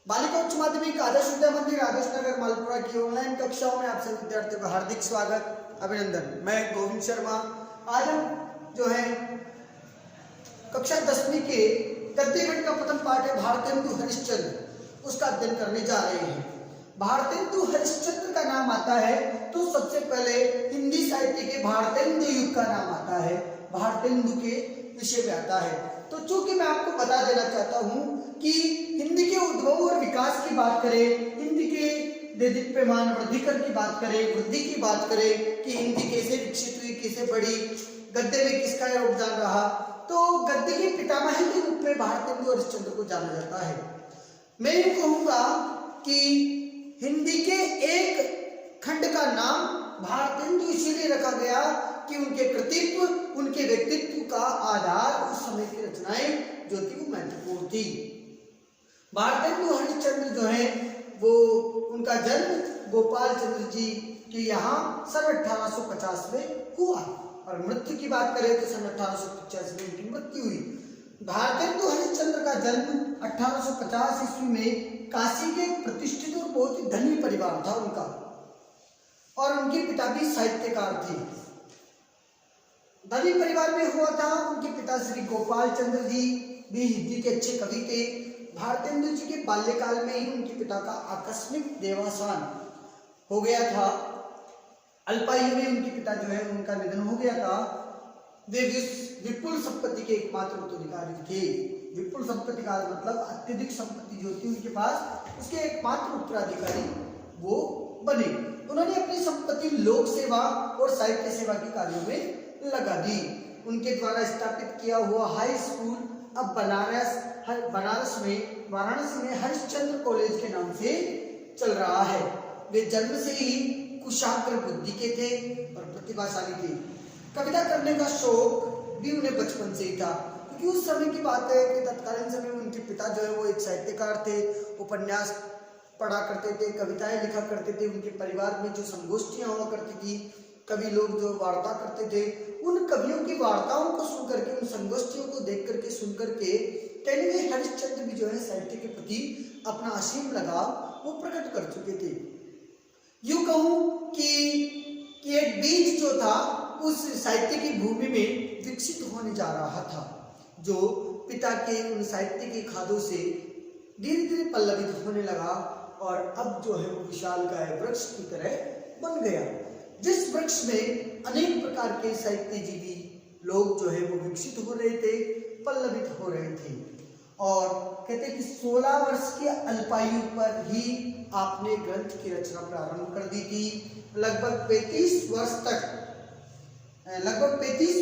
बालिका उच्च माध्यमिक आदर्श विद्या मंदिर आदर्श नगर मालपुरा की ऑनलाइन कक्षाओं में आप सभी विद्यार्थियों का हार्दिक स्वागत अभिनंदन। मैं गोविंद शर्मा। आज हम जो है कक्षा 10वीं के गद्य गणित का प्रथम पाठ है भारतेंदु हरिश्चंद्र, उसका अध्ययन करने जा रहे हैं। भारतेंदु हरिश्चंद्र का नाम आता है तो सबसे पहले हिंदी साहित्य के भारतेंदु युग का नाम आता है, भारतेंदु के विषय में आता है। तो चूंकि मैं आपको बता देना चाहता हूं कि हिंदी के उद्भव और विकास की बात करें, हिंदी के देदीप्यमान वृद्धिकर की बात करें, वृद्धि की बात करें कि हिंदी कैसे विकसित हुई, कैसे बढ़ी, गद्य में किसका योगदान रहा, तो गद्य के पितामह के रूप में भारतेंदु हरिश्चंद्र को जाना जाता है। मैं यूं कहूंगा कि हिंदी के एक खंड का नाम भारतेंदु इसीलिए रखा गया कि उनके कृतित्व, उनके व्यक्तित्व का आधार उस समय की रचनाएं जो थी वो महत्वपूर्ण थी। भारतेंदु हरिश्चंद्र जो है वो उनका जन्म गोपाल चंद्र जी के यहाँ सन 1850 में हुआ और मृत्यु की बात करें तो सन 1885 में उनकी मृत्यु हुई। भारतेंदु हरिश्चंद्र का जन्म 1850 ईस्वी में काशी के प्रतिष्ठित और बहुत ही धनी परिवार था उनका, और उनके पिता भी साहित्यकार थे। धनी परिवार में हुआ था। उनके पिता श्री गोपाल चंद्र जी भी हिंदी के अच्छे कवि थे। भारतेंदु जी के बाल्यकाल में ही उनके पिता का आकस्मिक देहावसान हो गया था। अल्पायु में उनके पिता जो है उनका निधन हो गया था। वे विपुल संपत्ति के एकमात्र उत्तराधिकारी थे। विपुल संपत्ति का मतलब अत्यधिक संपत्ति जो थी उनके पास, उसके एकमात्र उत्तराधिकारी वो बने। उन्होंने अपनी संपत्ति लोक सेवा और साहित्य सेवा के कार्यों में लगा दी। उनके द्वारा स्थापित किया हुआ हाई स्कूल अब वाराणसी में हरिश्चंद्र कॉलेज के नाम से चल रहा है। वे जन्म से ही कुशाग्र बुद्धि के थे और प्रतिभाशाली थे। कविता करने का शौक भी उन्हें बचपन से ही था, क्योंकि उस समय की बात है कि तत्कालीन समय में उनके पिता जो है वो एक साहित्यकार थे, उपन्यास पढ़ा करते थे, कविताएं लिखा करते थे। उनके परिवार में जो संगोष्ठियां हुआ करती थी, कवि लोग जो वार्ता करते थे, उन कवियों की वार्ताओं को सुन करके, उन संगोष्ठियों को देख करके, सुन करके कहीं ना हरिश्चंद्र भी जो है साहित्य के प्रति अपना असीम लगाव वो प्रकट कर चुके थे। यूं कहूं कि एक बीज जो था उस साहित्य की भूमि में विकसित होने जा रहा था, जो पिता के उन साहित्य की खादों से धीरे धीरे पल्लवित होने लगा और अब जो है वो विशालकाय वृक्ष की तरह बन गया, जिस वृक्ष में अनेक प्रकार के साहित्यजीवी लोग जो है वो विकसित हो रहे थे, पल्लवित हो रहे थे। और कहते कि 16 वर्ष के अल्पायु पर ही आपने ग्रंथ की रचना प्रारंभ कर दी थी। लगभग 35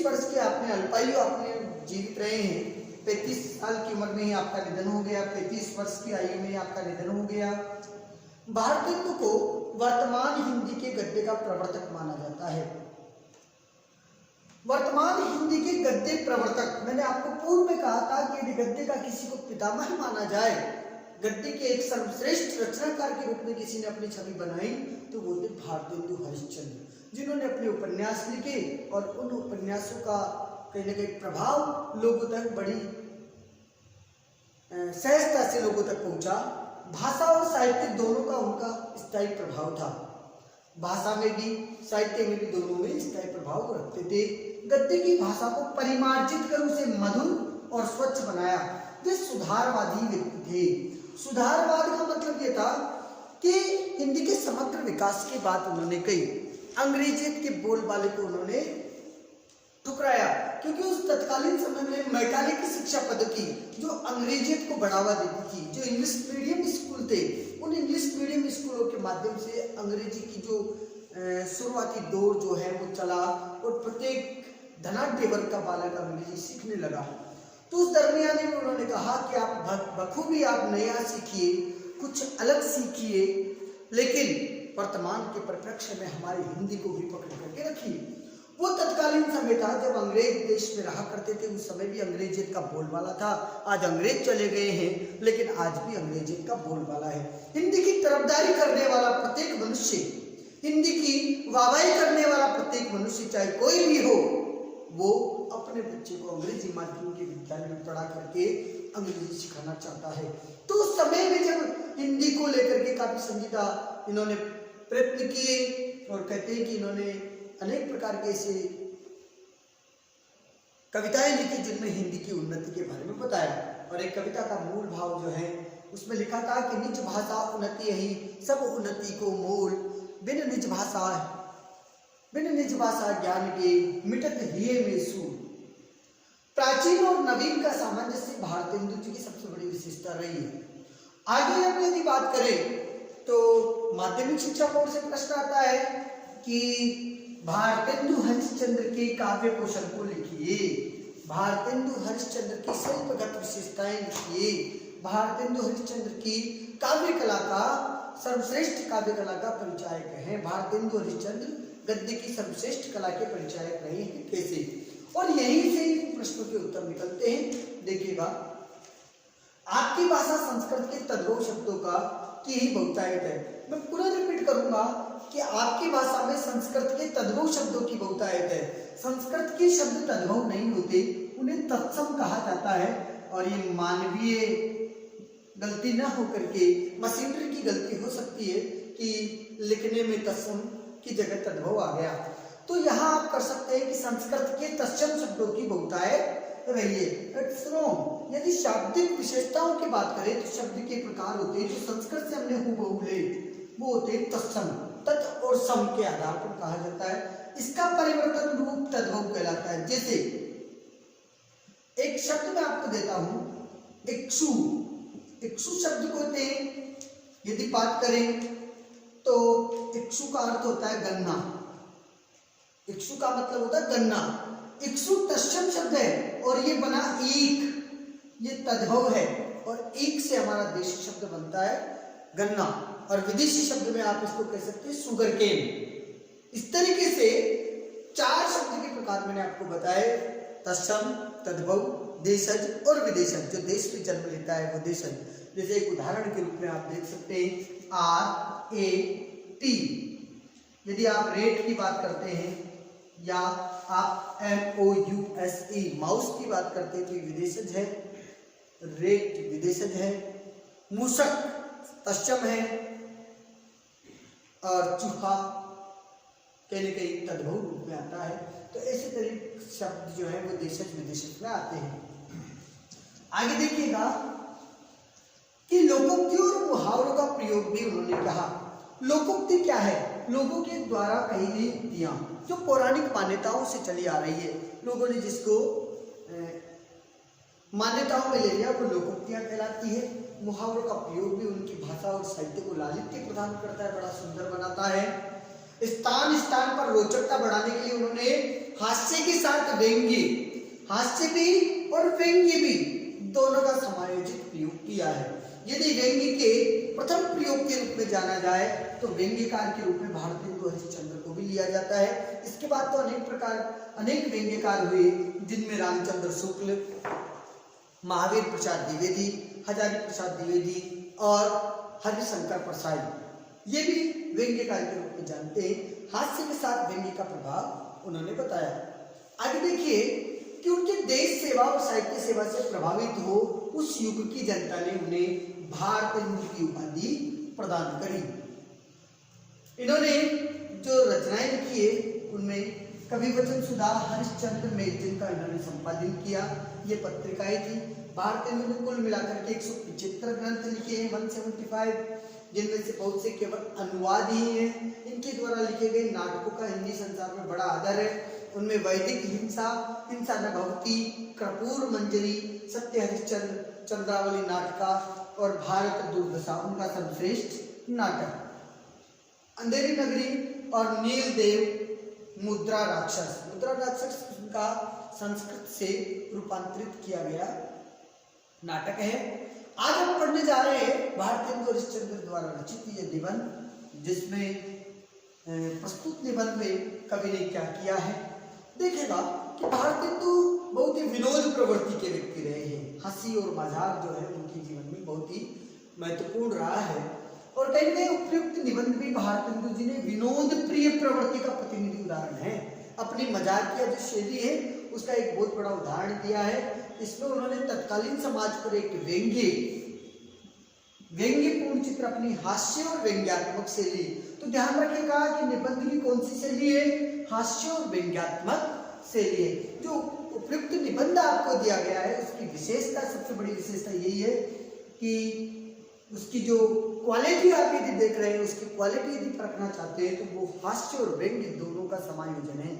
वर्ष के आपने अल्पायु आपने जीवित रहे हैं। 35 साल की उम्र में ही आपका निधन हो गया, 35 वर्ष की आयु में आपका निधन हो गया। भारतेंदु को वर्तमान हिंदी के गद्य का प्रवर्तक माना जाता है। वर्तमान हिंदी के गद्य प्रवर्तक, मैंने आपको पूर्व में कहा था कि यदि गद्य का किसी को पितामह माना जाए, गद्य के एक सर्वश्रेष्ठ रचनाकार के रूप में किसी ने अपनी छवि बनाई तो वो थे भारतेंदु हरिश्चंद्र, जिन्होंने अपने उपन्यास लिखे और उन उपन्यासों का कहीं ना कहीं प्रभाव लोगों तक बड़ी सहजता से लोगों तक पहुंचा। भाषा और साहित्य दोनों का उनका स्थायी प्रभाव था। भाषा में भी साहित्य में भी दोनों में स्थायी प्रभाव रखते थे। गद्य की भाषा को परिमार्जित कर उसे मधुर और स्वच्छ बनाया। वे सुधारवादी व्यक्ति थे। सुधारवाद का मतलब ये था कि हिंदी के समग्र विकास की बात उन्होंने कही। अंग्रेजियत के बोलबाले को उन्होंने ठुकराया, क्योंकि उस तत्कालीन समय में मैकाले की शिक्षा पद्धति जो अंग्रेजियत को बढ़ावा देती थी, जो इंग्लिश मीडियम स्कूल थे, उन इंग्लिश मीडियम स्कूलों के माध्यम से अंग्रेजी की जो शुरुआती दौर जो है वो चला और प्रत्येक धनाढ्य वर्ग का बालक अंग्रेजी सीखने लगा। तो उस दरमियान में उन्होंने कहा कि आप बखूबी आप नया सीखिए, कुछ अलग सीखिए, लेकिन वर्तमान के परिप्रेक्ष्य में हमारी हिंदी को भी पकड़ करके रखिए। वो तत्कालीन समय था जब अंग्रेज देश में रहा करते थे। उस समय भी अंग्रेजियत का बोलबाला था। आज अंग्रेज चले गए हैं, लेकिन आज भी अंग्रेजियत का बोलबाला है। हिंदी की तरफदारी करने वाला प्रत्येक मनुष्य, हिंदी की वाहवाही करने वाला प्रत्येक मनुष्य, चाहे कोई भी हो, वो अपने बच्चे को अंग्रेजी माध्यम के विद्यालय में पढ़ा करके अंग्रेजी सिखाना चाहता है। तो उस समय में जब हिंदी को लेकर के काफी संजीदा इन्होंने प्रयत्न किए और कहते हैं कि इन्होंने अनेक प्रकार के ऐसे कविताएं लिखी जिनमें हिंदी की उन्नति के बारे में बताया। और एक कविता का मूल भाव जो है उसमें लिखा था कि निज भाषा उन्नति यही सब उन्नति को मूल, बिन निज भाषा ज्ञान के मिटत हिये में सूल। प्राचीन और नवीन का सामंजस्य भारतेंदु जी की सबसे बड़ी विशेषता रही है। आगे हम यदि बात करें तो माध्यमिक शिक्षा बोर्ड से प्रश्न आता है कि भारतेंदु हरिश्चंद्र के काव्य कौशल को लिखिए, भारतेंदु हरिश्चंद्र की शिल्पगत विशेषताएं लिखिए, भारतेंदु हरिश्चंद्र की काव्य कला का सर्वश्रेष्ठ काव्य कला का परिचायक है। भारतेंदु हरिश्चंद्र गद्य की सर्वश्रेष्ठ कला के परिचायक रहे हैं कैसे, और यहीं से प्रश्नों के उत्तर निकलते हैं। देखिएगा, आपकी भाषा संस्कृत के तद्भव शब्दों का की ही बहुतायत है। मैं पुनः रिपीट करूंगा कि आपकी भाषा में संस्कृत के तद्भव शब्दों की बहुतायत है। संस्कृत के शब्द तद्भव नहीं होते, उन्हें तत्सम कहा जाता है। और ये मानवीय गलती न होकर के मशीनरी की गलती हो सकती है कि लिखने में तत्सम की जगह तद्भव आ गया। तो यहाँ आप कर सकते हैं कि संस्कृत के तत्सम शब्दों की बहुतायत रही है। यदि शाब्दिक विशेषताओं की बात करें तो शब्द के प्रकार होते हैं जो संस्कृत से हमने हूबहू ले, वो होते हैं तत्सम, तत् और सम के आधार पर कहा जाता है। इसका परिवर्तन रूप तद्भव कहलाता है। जैसे एक शब्द मैं आपको देता हूं, इक्षु। इक्षु शब्द को होते हैं यदि बात करें तो इक्षु का अर्थ होता है गन्ना। इक्षु का मतलब होता है गन्ना। इक्षु तत्सम शब्द है और ये बना ईख, ये तद्भव है। और ईख से हमारा देशी शब्द बनता है गन्ना, और विदेशी शब्द में आप इसको कह सकते हैं सुगर केन। इस तरीके से 4 शब्द के प्रकार मैंने आपको बताए, तत्सम, तद्भव, देशज और विदेशज। जो देश में जन्म लेता है वो देशज। जैसे एक उदाहरण के रूप में आप देख सकते हैं RAT। यदि आप रेट की बात करते हैं या आप MOUSE माउस की बात करते हैं तो विदेशज है, रेट विदेशज है, मूषक तत्सम है, और चूहा कहीं न कहीं तद्भव रूप में आता है। तो ऐसे तरीके शब्द जो है वो देशज विदेशज में आते हैं। आगे देखिएगा कि लोकोक्ति और मुहावरों का प्रयोग भी उन्होंने कहा। लोकोक्ति क्या है? लोगों के द्वारा कही गई उक्तियां जो पौराणिक मान्यताओं से चली आ रही है, लोगों ने जिसको मान्यताओं में ले लिया वो लोकोक्तियां कहलाती है। मुहावरों का प्रयोग भी उनकी भाषा और साहित्य को लालित्य प्रदान करता है, बड़ा सुंदर बनाता है। स्थान स्थान पर रोचकता बढ़ाने के लिए उन्होंने हास्य के साथ व्यंग्य, हास्य भी और व्यंग्य भी दोनों का समायोजित प्रयोग किया है। यदि व्यंग्य के प्रथम प्रयोग के रूप में जाना जाए तो व्यंग्यकार के रूप में भारतेंदु हरिश्चंद्र को भी लिया जाता है। इसके बाद तो अनेक व्यंग्यकार हुए जिनमें रामचंद्र शुक्ल, महावीर प्रसाद द्विवेदी, हजारी प्रसाद द्विवेदी और हरिशंकर प्रसाई, ये भी व्यंग्यकार के रूप में जानते हैं। हास्य के साथ व्यंग्य का प्रभाव उन्होंने बताया। आगे देखिए कि उनके देश सेवा और साहित्य सेवा से प्रभावित हो उस युग की जनता ने उन्हें भारतेंदु की उपाधि प्रदान करी। इन्होंने जो रचनाएं लिखी है उनमें कवि वचन सुधा हरिश्चंद्र मैगजीन का इन्होंने संपादन किया। ये पत्रिकाएं थी। भारतेंदु ने कुल मिलाकर के 175 ग्रंथ लिखे हैं, 175, जिनमें से बहुत से केवल अनुवाद ही हैं। इनके द्वारा लिखे गए नाटकों का हिंदी संसार में बड़ा आदर है। उनमें वैदिक हिंसा, हिंसा न भवती, कर्पूर मंजरी, सत्य हरिश्चंद्र, चंद्रावली नाटका और भारत दुर्दशा उनका सर्वश्रेष्ठ नाटक। अंधेरी नगरी और नीलदेव मुद्रा राक्षस, मुद्रा राक्षस उनका संस्कृत से रूपांतरित किया गया नाटक है। आज हम पढ़ने जा रहे हैं भारतेंदु हरिश्चंद्र द्वारा रचित यह निबंध, जिसमें प्रस्तुत निबंध में कवि ने क्या किया है। देखिएगा कि भारतेंदु बहुत ही विनोद प्रवृत्ति के व्यक्ति रहे हैं। हंसी और मजाक जो है उनके जीवन में बहुत ही महत्वपूर्ण रहा है। और कहीं ना कहीं उपयुक्त निबंध भी भारतेंदु जी ने विनोद प्रिय प्रवृत्ति का प्रतिनिधि उदाहरण है। अपनी मजाकिया जो शैली है उसका एक बहुत बड़ा उदाहरण दिया है। इसमें उन्होंने तत्कालीन समाज पर एक व्यंग्यपूर्ण चित्र, अपनी हास्य और व्यंग्यात्मक शैली। तो ध्यान रखिएगा कि निबंध की कौन सी शैली है, हास्य और व्यंग्यात्मक शैली है। जो उपयुक्त निबंध आपको दिया गया है उसकी विशेषता, सबसे बड़ी विशेषता यही है कि उसकी जो क्वालिटी आप यदि देख रहे हैं, उसकी क्वालिटी यदि परखना चाहते हैं तो वो हास्य और व्यंग्य दोनों का समायोजन है।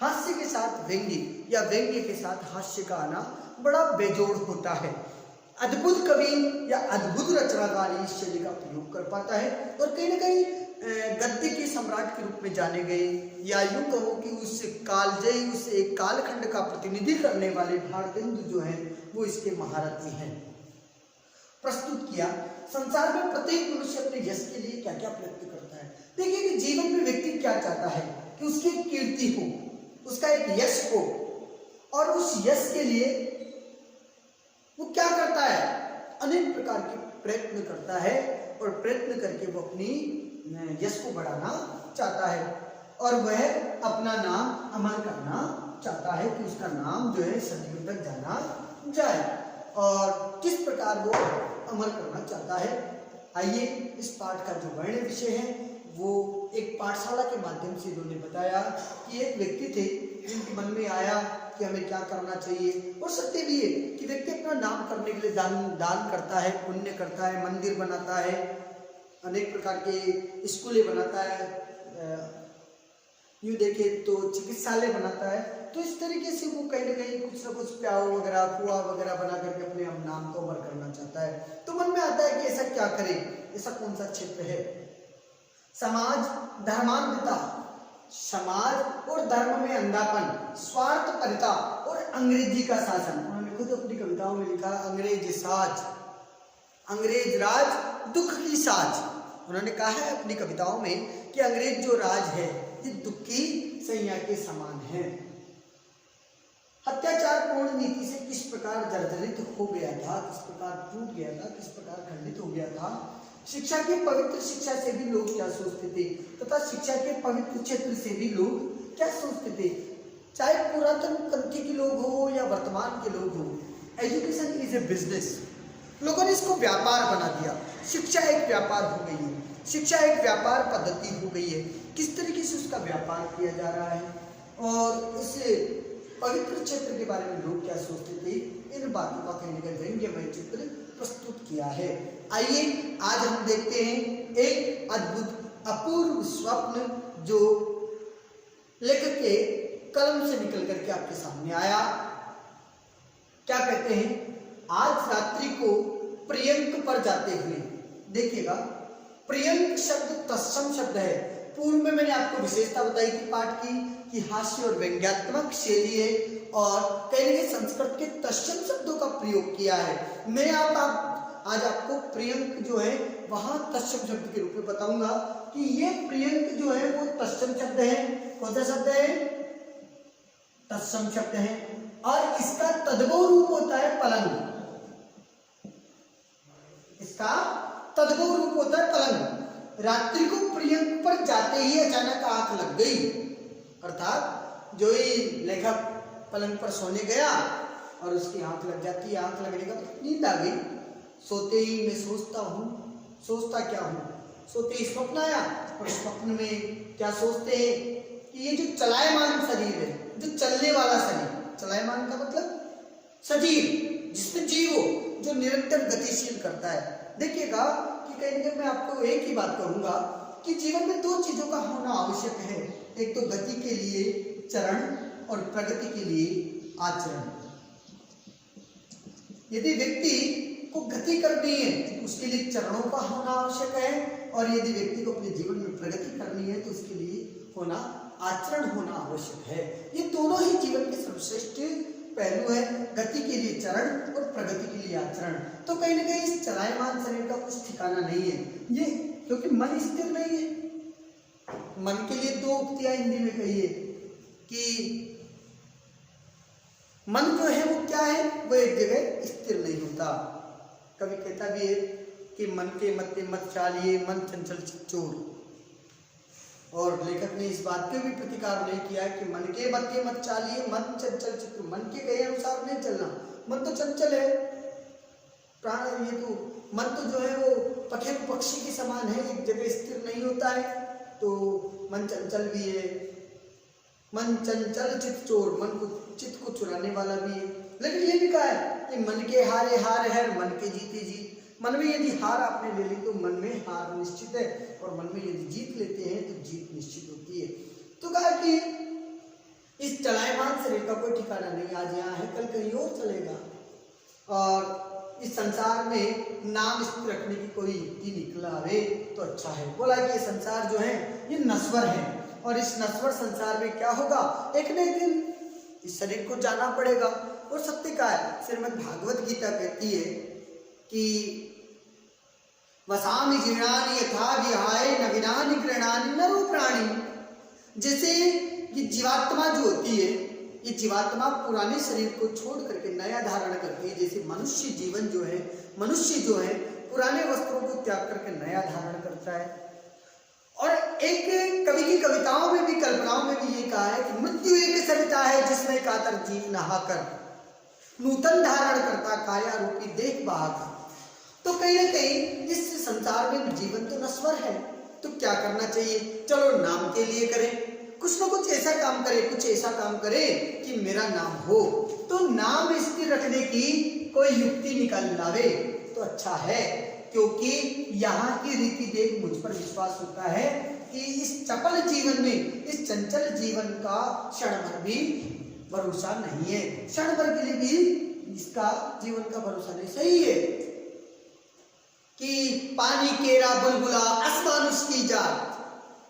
हास्य के साथ व्यंग्य या व्यंग्य के साथ हास्य का आना बड़ा बेजोड़ होता है। अद्भुत कवि या अद्भुत रचनाकार इस शैली का प्रयोग कर पाता है और कहीं ना कहीं गद्य के सम्राट के रूप में जाने गए, या यूं कहो कि उस कालजयी, उस एक कालखंड का प्रतिनिधि करने वाले भारतेंदु जो है वो इसके महारथी हैं। प्रस्तुत किया, संसार में प्रत्येक मनुष्य अपने यश के लिए क्या क्या प्रयत्न करता है। देखिए कि जीवन में व्यक्ति क्या चाहता है कि उसकी एक कीर्ति हो, उसका एक यश हो, और उस यश के लिए वो क्या करता है, अनेक प्रकार के प्रयत्न करता है और प्रयत्न करके वो अपनी यश को बढ़ाना चाहता है और वह अपना नाम अमर करना चाहता है कि उसका नाम जो है सदियों तक जाना जाए। और किस प्रकार वो अमर करना चाहता है, आइए इस पाठ का जो वर्ण विषय है वो एक पाठशाला के माध्यम से इन्होंने बताया कि एक व्यक्ति थे जिनके मन में आया कि हमें क्या करना चाहिए, और सत्य भी है कि व्यक्ति अपना नाम करने के लिए दान करता है, पुण्य करता है, मंदिर बनाता है, अनेक प्रकार के स्कूलें बनाता है, यूँ देखे तो चिकित्सालय बनाता है। तो इस तरीके से वो कहीं ना कहीं कुछ ना कुछ प्याऊ वगैरह, कुआं वगैरह बना करके अपने नाम को अमर करना चाहता है। तो मन में आता है कि ऐसा क्या करे, ऐसा कौन सा क्षेत्र है। समाज, धर्मांधता, समाज और धर्म में अंधापन, स्वार्थपरता और अंग्रेजी का शासन। उन्होंने खुद अपनी कविताओं में लिखा अंग्रेज साज, अंग्रेज राज दुख की साज। उन्होंने कहा है अपनी कविताओं में कि अंग्रेज जो राज है ये दुख की सैया के समान है। अत्याचार पूर्ण नीति से किस प्रकार जर्जरित हो गया था, किस प्रकार टूट गया था, किस प्रकार खंडित हो गया था। शिक्षा की पवित्र शिक्षा से भी लोग क्या सोचते थे तथा शिक्षा के पवित्र क्षेत्र से भी लोग क्या सोचते थे, चाहे पुरातन पंथी के लोग हो या वर्तमान के लोग हो। Education is a business. लोगों ने इसको व्यापार बना दिया। शिक्षा एक व्यापार हो गई है, शिक्षा एक व्यापार पद्धति हो गई है। किस तरीके से उसका व्यापार किया जा रहा है और इससे पवित्र क्षेत्र के बारे में लोग क्या सोचते थे, इन बातों का कहीं ना कहीं व्यंग्यमय चित्र प्रस्तुत किया है। आइए आज हम देखते हैं एक अद्भुत अपूर्व स्वप्न जो लेखक के कलम से निकल करके आपके सामने आया। क्या कहते हैं, आज रात्रि को प्रियंक पर जाते हुए। देखिएगा, प्रियंक शब्द तत्सम शब्द है। पूर्व में मैंने आपको विशेषता बताई थी पाठ की कि हास्य और व्यंग्यात्मक शैली है और कहीं ना कहीं संस्कृत के तत्सम शब्दों का प्रयोग किया है। मैं आज आपको प्रियंक जो है वहां तत्सम शब्द के रूप में बताऊंगा कि ये प्रियंक जो है वो तत्सम शब्द है। कौन सा शब्द है, तत्सम शब्द है। और इसका तद्भव रूप होता है पलंग। इसका तद्भव रूप होता है पलंग। रात्रि को प्रियंक पर जाते ही अचानक आंख लग गई, अर्थात जो ही लेखक पलंग पर सोने गया और उसकी आंख लग जाती है, आंख लगने का नींद आ गई। सोते ही मैं सोचता क्या हूँ, सोते ही स्वप्न आया और स्वप्न में क्या सोचते हैं कि ये जो चलायमान शरीर है, जो चलने वाला शरीर, चलायमान का मतलब सजीव, जिसमें जीव हो, जो निरंतर गतिशील करता है। देखिएगा कि कहीं ना कहीं मैं आपको एक ही बात कहूंगा कि जीवन में दो चीजों का होना आवश्यक है, एक तो गति के लिए चरण और प्रगति के लिए आचरण। यदि व्यक्ति को गति करनी है तो उसके लिए चरणों का होना आवश्यक है, और यदि व्यक्ति को अपने जीवन में प्रगति करनी है तो उसके लिए आचरण होना आवश्यक है। ये दोनों ही जीवन के सर्वश्रेष्ठ पहलू है, गति के लिए चरण और प्रगति के लिए आचरण। तो कहीं ना कहीं इस चलायमान शरीर का कुछ ठिकाना नहीं है ये, क्योंकि मन स्थिर नहीं है। मन के लिए दो उक्तियां हिंदी में कही है कि मन जो है वो क्या है, वो एक जगह स्थिर नहीं होता। कभी कहता भी है कि मन के मत्ते मत चालिए, मन चंचल चित्तौर। और लेखक ने इस बात के भी प्रतिकार नहीं किया है कि मन के मत्ते मत चालिए, मन चंचल चित्त, मन के कहे अनुसार नहीं चलना। मन तो चंचल है, प्राण ये तो मन तो जो है वो पखेरु पक्षी के समान है, एक जगह स्थिर नहीं होता है। तो मन चंचल भी है, मन चंचल चित चोर, मन को चित्त को चुराने वाला भी है। लेकिन ये भी कहा है कि मन के हारे हार है, मन के जीते जीत। मन में यदि हार आपने ले ली तो मन में हार निश्चित है, और मन में यदि जीत लेते हैं तो जीत निश्चित होती है। तो कहा कि इस चलायमान शरीर का कोई ठिकाना नहीं, आज यहाँ है कल कहीं और चलेगा, और इस संसार में नाम स्थिर रखने की कोई युक्ति निकल आवे तो अच्छा है। बोला कि ये संसार जो है ये नश्वर है, और इस नश्वर संसार में क्या होगा, एक न एक दिन इस शरीर को जाना पड़ेगा। और सत्य का है, श्रीमद् भागवत गीता कहती है कि वसामि जीर्णानि यथा विहाय नवीनानि गृह्णानि नरो प्राणी। जैसे ये जीवात्मा जो होती है, ये जीवात्मा पुराने शरीर को छोड़ करके नया धारण करती है। जैसे मनुष्य जीवन जो है, मनुष्य जो है पुराने वस्त्रों को त्याग करके नया धारण करता है। और एक कवि की कविताओं में भी, कल्पनाओं में भी ये कहा है कि मृत्यु एक सरिता है जिसमें कातर जीव नहाकर नूतन धारण करता काया रूपी देख बहाकर। तो कहीं ना कहीं इस संसार में जीवन तो नश्वर है, तो क्या करना चाहिए, चलो नाम के लिए करें, कुछ ना कुछ ऐसा काम करे, कुछ ऐसा काम करे कि मेरा नाम हो। तो नाम स्थिर रखने की कोई युक्ति निकाल लावे तो अच्छा है, क्योंकि यहाँ की रीति देख मुझ पर विश्वास होता है कि इस चपल जीवन में, इस चंचल जीवन का क्षण भर भी भरोसा नहीं है, क्षण भर के लिए भी इसका जीवन का भरोसा नहीं। सही है कि पानी केरा बुलबुला आसमान उसकी जात,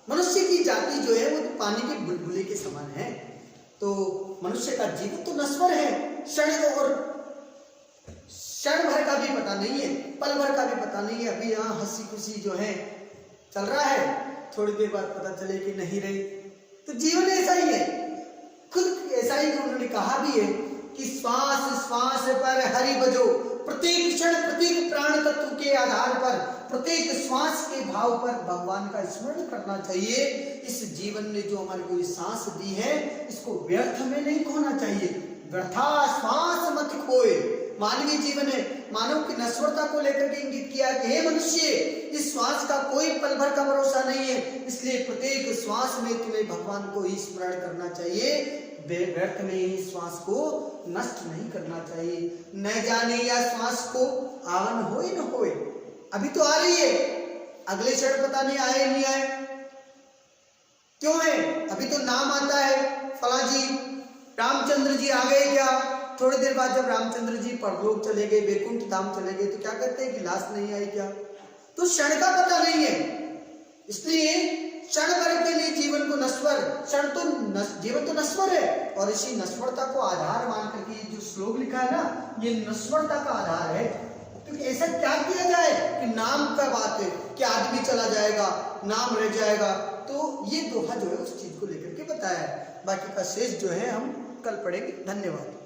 मनुष्य की जाति जो है वो तो पानी के बुलबुले के समान है। तो मनुष्य का जीवन तो नश्वर है, क्षण भर का भी पता नहीं है, पल भर का भी पता नहीं है। अभी यहाँ हंसी खुशी जो है चल रहा है, थोड़ी देर बाद पता चले कि नहीं रही। तो जीवन ऐसा ही है, खुद ऐसा ही उन्होंने कहा भी है कि श्वास श्वास पर हरि बजो, प्रत्येक क्षण प्रत्येक प्राण तत्व के आधार पर, प्रत्येक श्वास के भाव पर भगवान का स्मरण करना चाहिए। इस जीवन ने जो हमारे को सांस दी है, इसको व्यर्थ में नहीं खोना चाहिए। व्यर्था श्वास मत खोए, मानवीय जीवन है, मानव की नश्वरता को लेकर के इंगित किया कि हे मनुष्य, इस श्वास का कोई पल भर का भरोसा नहीं है, इसलिए प्रत्येक श्वास में तुम्हें भगवान को ही स्मरण करना चाहिए, व्यर्थ में ही श्वास को नष्ट नहीं करना चाहिए। न जाने या श्वास को आवन होए न होए, अभी तो आ रही है, अगले क्षण पता नहीं आए नहीं आए, क्यों है, अभी तो नाम आता है फला जी, रामचंद्र जी आ गए क्या, थोड़ी देर बाद जब रामचंद्र जी परलोक चले गए, वैकुंठ धाम चले गए, तो क्या कहते हैं कि लाश नहीं आई क्या। तो क्षण का पता नहीं है, इसलिए क्षण भर के लिए जीवन को नश्वर, जीवन तो नश्वर है, और इसी नश्वरता को आधार मान करके जो श्लोक लिखा है ना, ये नश्वरता का आधार है। तो ऐसा क्या किया जाए कि नाम का बात है कि आदमी चला जाएगा, नाम रह जाएगा। तो ये दोहा जो है उस चीज को लेकर के बताया है, बाकी का शेष जो है हम कल पढ़ेंगे। धन्यवाद।